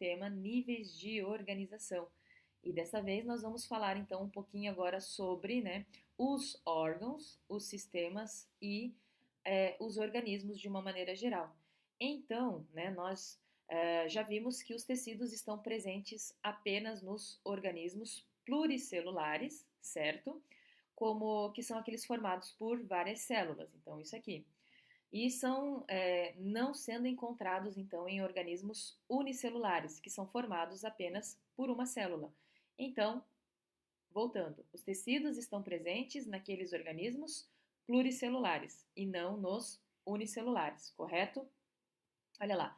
tema níveis de organização. E dessa vez nós vamos falar então um pouquinho agora sobre, né, os órgãos, os sistemas e os organismos de uma maneira geral. Então, né, nós já vimos que os tecidos estão presentes apenas nos organismos pluricelulares, certo? Como que são aqueles formados por várias células. Então, isso aqui. E são não sendo encontrados, então, em organismos unicelulares, que são formados apenas por uma célula. Então, voltando, os tecidos estão presentes naqueles organismos pluricelulares e não nos unicelulares, correto? Olha lá.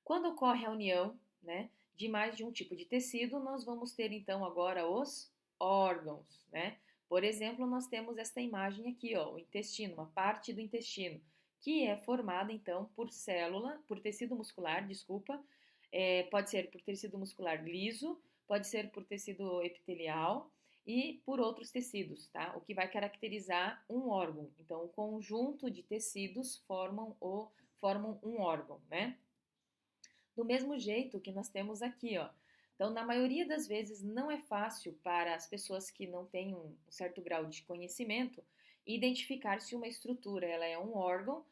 Quando ocorre a união, né, de mais de um tipo de tecido, nós vamos ter então agora os órgãos, né? Por exemplo, nós temos esta imagem aqui, ó, o intestino, uma parte do intestino, que é formada então por célula, por tecido muscular, desculpa, pode ser por tecido muscular liso, pode ser por tecido epitelial e por outros tecidos, tá? O que vai caracterizar um órgão. Então, o conjunto de tecidos formam um órgão, né? Do mesmo jeito que nós temos aqui, ó. Então, na maioria das vezes, não é fácil para as pessoas que não têm um certo grau de conhecimento identificar se uma estrutura ela é um órgão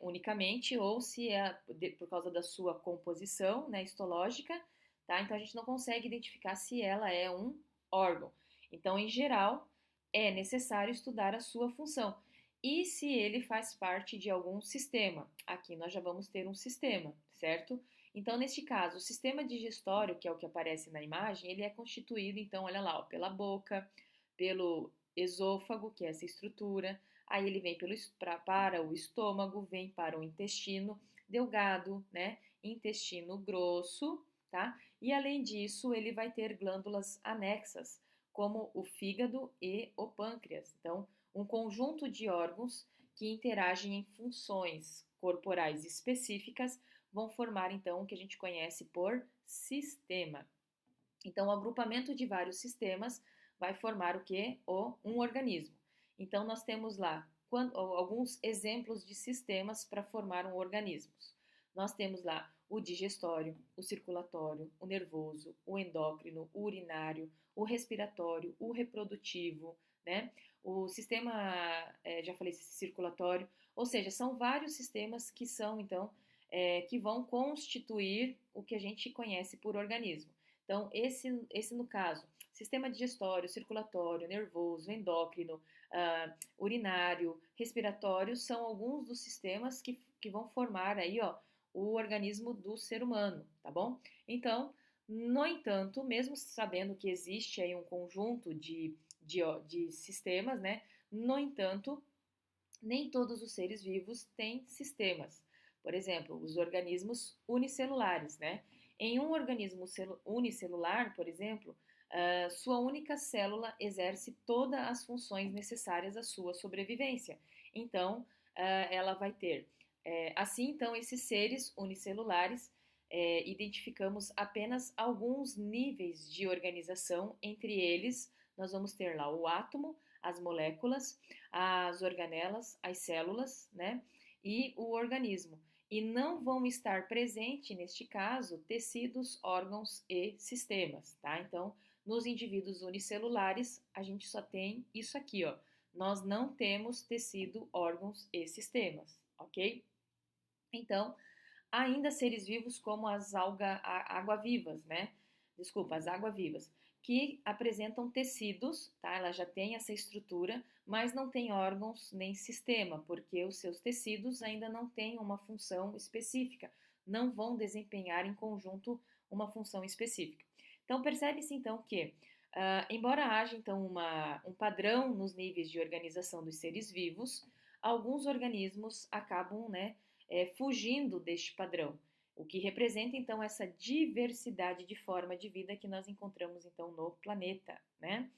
unicamente ou se é por causa da sua composição, né, histológica, tá? Então, a gente não consegue identificar se ela é um órgão. Então, em geral, é necessário estudar a sua função. E se ele faz parte de algum sistema? Aqui nós já vamos ter um sistema, certo? Então, neste caso, o sistema digestório, que é o que aparece na imagem, ele é constituído, então, olha lá, ó, pela boca, pelo esôfago, que é essa estrutura, aí ele vem para o estômago, vem para o intestino delgado, né? Intestino grosso, tá? E além disso, ele vai ter glândulas anexas, como o fígado e o pâncreas. Então, um conjunto de órgãos que interagem em funções corporais específicas vão formar então o que a gente conhece por sistema. Então, o agrupamento de vários sistemas vai formar o que? Um organismo. Então, nós temos lá alguns exemplos de sistemas para formar um organismo. Nós temos lá o digestório, o circulatório, o nervoso, o endócrino, o urinário, o respiratório, o reprodutivo, né? O sistema, já falei, circulatório, ou seja, são vários sistemas que são, então, que vão constituir o que a gente conhece por organismo. Então, esse no caso, sistema digestório, circulatório, nervoso, endócrino, urinário, respiratório, são alguns dos sistemas que vão formar aí, ó, o organismo do ser humano, tá bom? Então, no entanto, mesmo sabendo que existe aí um conjunto de sistemas, né? No entanto, nem todos os seres vivos têm sistemas. Por exemplo, os organismos unicelulares, né? Em um organismo unicelular, por exemplo, sua única célula exerce todas as funções necessárias à sua sobrevivência. Então, ela vai ter. Assim, então, esses seres unicelulares identificamos apenas alguns níveis de organização, entre eles, nós vamos ter lá o átomo, as moléculas, as organelas, as células, né? E o organismo. E não vão estar presentes, neste caso, tecidos, órgãos e sistemas, tá? Então, nos indivíduos unicelulares, a gente só tem isso aqui, ó. Nós não temos tecido, órgãos e sistemas, ok? Então, ainda seres vivos como as água-vivas, né? Desculpa, as água-vivas, que apresentam tecidos, tá? Ela já tem essa estrutura, mas não tem órgãos nem sistema, porque os seus tecidos ainda não têm uma função específica, não vão desempenhar em conjunto uma função específica. Então, percebe-se então que, embora haja então um padrão nos níveis de organização dos seres vivos, alguns organismos acabam, né, fugindo deste padrão, o que representa então essa diversidade de forma de vida que nós encontramos então no planeta, né?